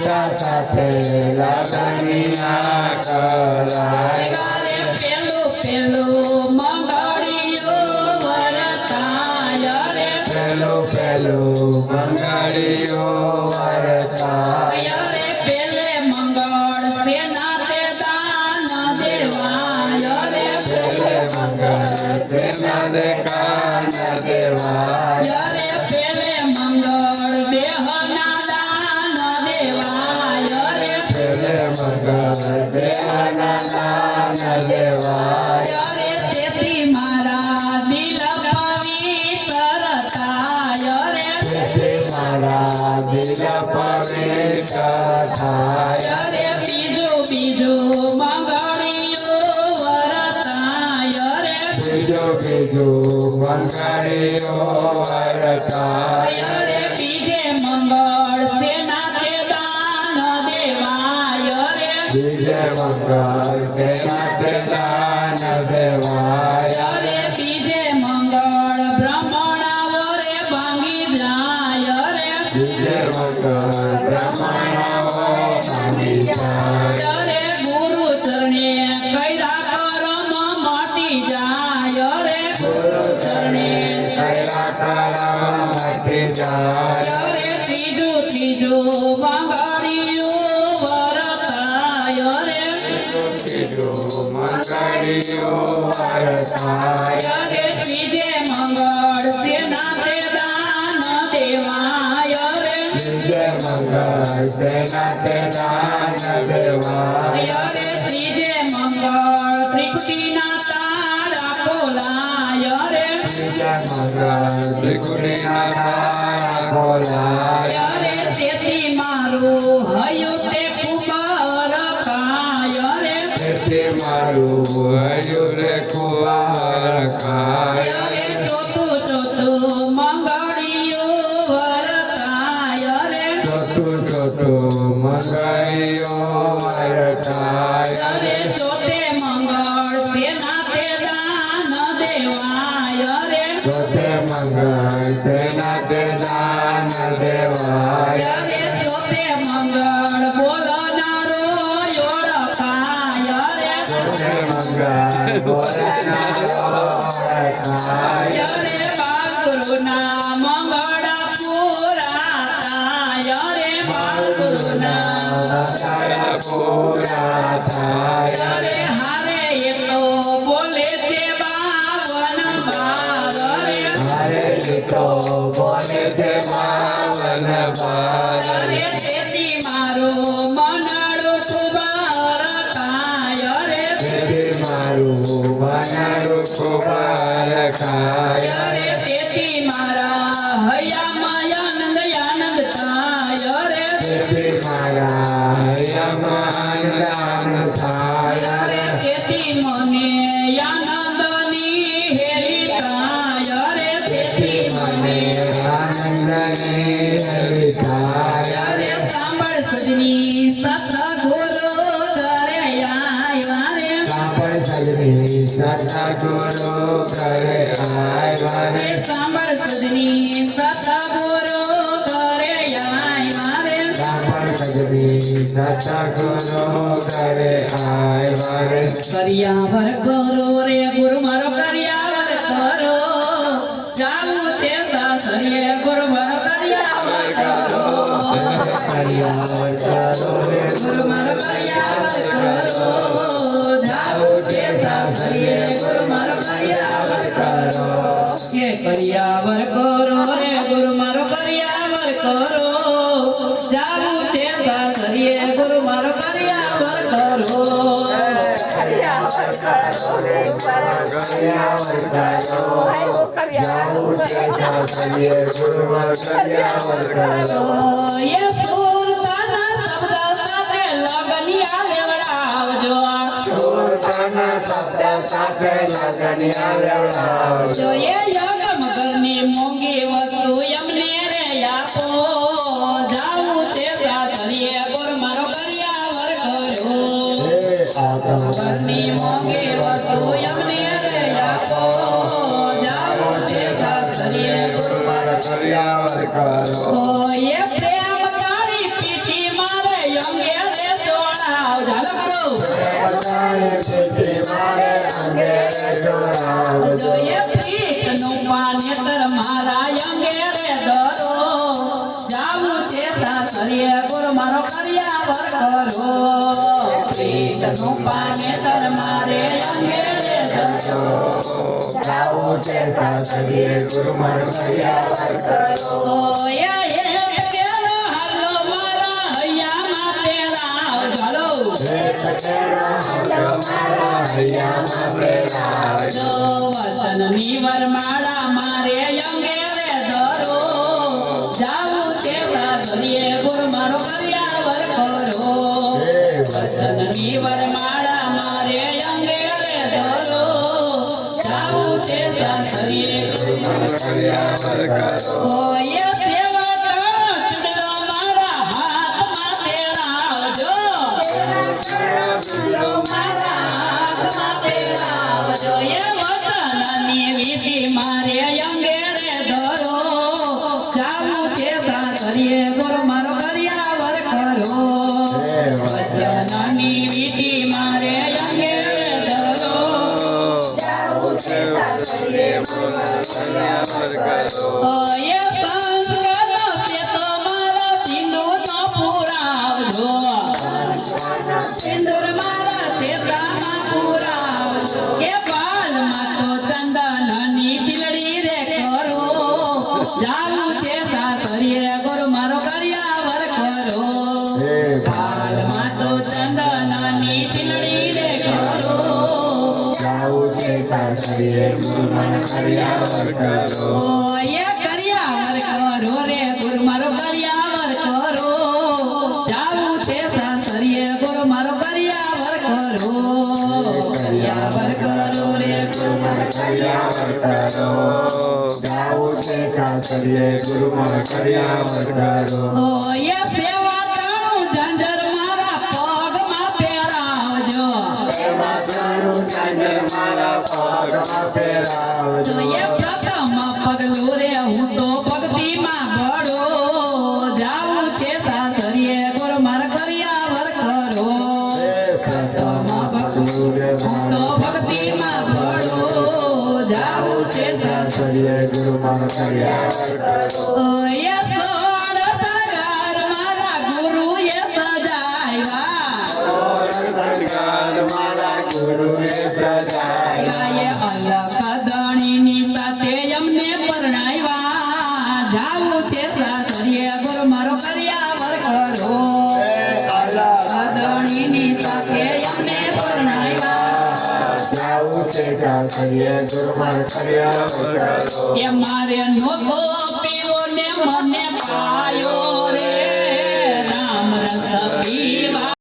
સીતા સાથે લગનિયા કરાય પેલું પેલું મંગળિયો વરતાય રે પેલું પેલું મંગળિયો વરતાય રે પેલે મંગળ સેના તે દાન દેવાય રે પેલે મંગળ સેના દે કાન દેવાય રે પેલે મંગળ દેહના દાન દેવાય રે પેલે મંગળ દેવાના દાન દેવાય રે તેથી મારા દિલ પવિત્ર થાય રે તેથી મારા દિલ પવિત્ર થાય રે બીજું બીજું મંગળિયું વરતાય રે બીજું બીજું મંગળિયો વરતાય રે બીજે મંગળ સેના તે દાન દેવાય રે બીજે મંગળ સેના તે દાન દેવાય રે બીજે મંગળ બ્રહ્મણા વરે ભાંગી જાય રે બીજે મંગળ બ્રહ્મણાઓ ભાંગી જાય રે ગુરુ ચરણે કૈરા કરમ મટી જાય રે ગુરુ ચરણે કયા કરમ મટી જાય રે ત્રીજું ત્રીજું મંગળિયું વરતાય રે બીજું મંગળિયો વરતાય રે ત્રીજે મંગળ સેના તે દાન દેવાય રે બીજે મંગળ સેના તે દાન દેવાય રે ત્રીજે મંગળ ત્રિકુટીના તારા ખોલાય રે બીજે મંગળ ત્રિકુટીના તારા ખોલાય રે તેથી મારું હયું તે ખૂબ રખાય રે તેથી મારું હયું રે કુંવર ખાય રે ચોથું ચોથું મંગળિયું વરતાય રે ચોથું ચોથું મંગળિયો વરતાય રે ચોથે મંગળ સેના તે દાન દેવાય રે ચોથે મંગળ સેના તે દાન દેવાય રે ચોથે મંગળ બોલનારો ઓળખાય રે ચોથે મંગળ બોલનારો ઓળખાય રે બાલગુરુના મંગળ પૂરા થાય રે બાલગુરુના મંગળ પૂરા થાય રે હારે એકલો બોલે છે બાવન બાર રે મારે લીધો બોલે છે બાવન બાર રે તેથી મારું મનડું ખૂબ રખાય રે તેથી મારું બનાડું કુંવર ખાય રે તેથી મારા હૈયામાં આનંદ આનંદ થાય રે તેથી મારા યમાન દાન થાય રે તેથી મને આનંદની હેલી થાય રે તેથી મને આનંદની હેલી થાય રે સાંભળ સજની સતગુરુ ઘરે આવ્યા રે સાંભળ સજની સતગુરુ કરે આવ્યા રે સાંભળ સજની સતગુરુ ઘરે આવ્યા રે સાંભળ સજની સતગુરુ કરે આવ્યા રે કર્યાવર કરો રે ગુરુ મારો કર્યાવર કરો જાવું છે સાસરીએ ગુરુ મારો કર્યાવર કરો હરિયાવર કરો રે ગુરુ મારો કર્યાવર કરો જાવું છે સાસરીએ ગુરુ મારો કર્યાવર કરો કે કર્યાવર કરો રે ગુરુ મારો કર્યાવર કરો જાવું છે સાસરીએ ગુરુ મારો કર્યાવર કરો જાવું છે સાસરીએ ગુરુવર કર્યાવર કરો એ સુરતાના શબ્દ સાથે લગનિયા લેવડાવજો સુરતાના શબ્દ સાથે લગનિયા લેવડાવજો જો એ યગમ ઘરની મોંઘી વસ્તુ એમને રે આપો જાવું છે સાસરીએ ગુરુ મારો કર્યાવર કરો ઘરની મોંઘી વસ્તુ એમને રે આપો જાવું છે સાસરીએ ગુરુ કર્યાવર કરો એ પ્રેમ તારી પીઠી મારે પાણી પીધી મારે અંગે જોડાવજો. એ પ્રીતનું પાનેતર મારા અંગે રે ધરો. જાવું છે સાસરીએ ગુરુ મારો કર્યાવર કરો. પ્રીતનું પાનેતર મારે અંગે રે ધરો. જાવું છે સાસરીએ ગુરુ મારો કર્યાવર કરો. ઓયા એક કેરો હાલો મારા હૈયામાં પહેરાવજો. હાલો. એક કેરો હાલો મારા હૈયામાં પહેરાવજો. વતનની વરમાળા મારે અંગે રે ધરો. જાવું છે સાસરીએ ગુરુ મારો કર્યાવર કરો. વતનની વરમાળા મારે અંગે રે ધરો. જાવું છે સાસરીએ ગુરુ મારો કર્યાવર કરો. ઓય સેવા કરો ચૂડલો મારા હાથમાં પહેરાવજો. ચૂડલો મારા હાથમાં પહેરાવજો. એ વતનની વિધિ મારે અંગે રે ધરો. જાવું છે સાસરીએ ગુરુ મારો કર્યાવર કરો. વચનની વિધિ મારે અંગે રે ધરો. જાવું છે સાસરીએ ગુરુ મારો કર્યાવર કરો. ઓય સંસ્કારનો સેતો મારા સિંદૂરનો પુરાવજો. સિંદૂર મારા સેતામાં પુરાવજો. એ બાલમાં તો ચંદનની તિલડી રે કરો. જાવું છે સાસરીએ ગુરુ મારો કર્યાવર કરો. બાલમાં તો ચંદનની તિલડી રે કરો. જાવું છે સાસરીએ ગુરુ મારો કર્યાવર કરો. ઓય કર્યાવર કરો રે ગુરુ મારો કર્યાવર કરો. જાવું છે સાસરીએ ગુરુ મારો કર્યાવર કરો. કર્યાવર કરો રે ગુરુ મારો કર્યાવર કરો. જાવું છે સાસરીએ ગુરુ મારો કર્યાવર કરો. ઓય સેવા કરું ઝંઝર મારા પગમાં પહેરાવજો. એમાં ઘણું ચાંદર મારા પગમાં પહેરાવજો. જોઈએ પ્રથમ પગલું રે હું તો ભક્તિમાં ભળો. જાવું છે સાસરીએ ગુરુ મારો કર્યાવર કરો. પ્રથમ પગલું રે હું તો ભક્તિમાં ભળો. જાવું છે સાસરીએ ગુરુ મારો કર્યાવર કરો. ઓય સોળ સરગાર મારા ગુરુએ સજાવ્યા. શણગાર મારા ગુરુએ સજાવ્યા. ગાયે અલખ ધણીની સાથે અમને પરણાવ્યા. જાવું છે સાસરીએ ગુરુ મારો કર્યાવર કરો. ધણીની સાથે અમને પરણાવ્યા. જાવું છે સાસરીએ ગુરુ મારો કર્યાવર કરો. એ મારે નોતો પીવો ને મને પાયો રે.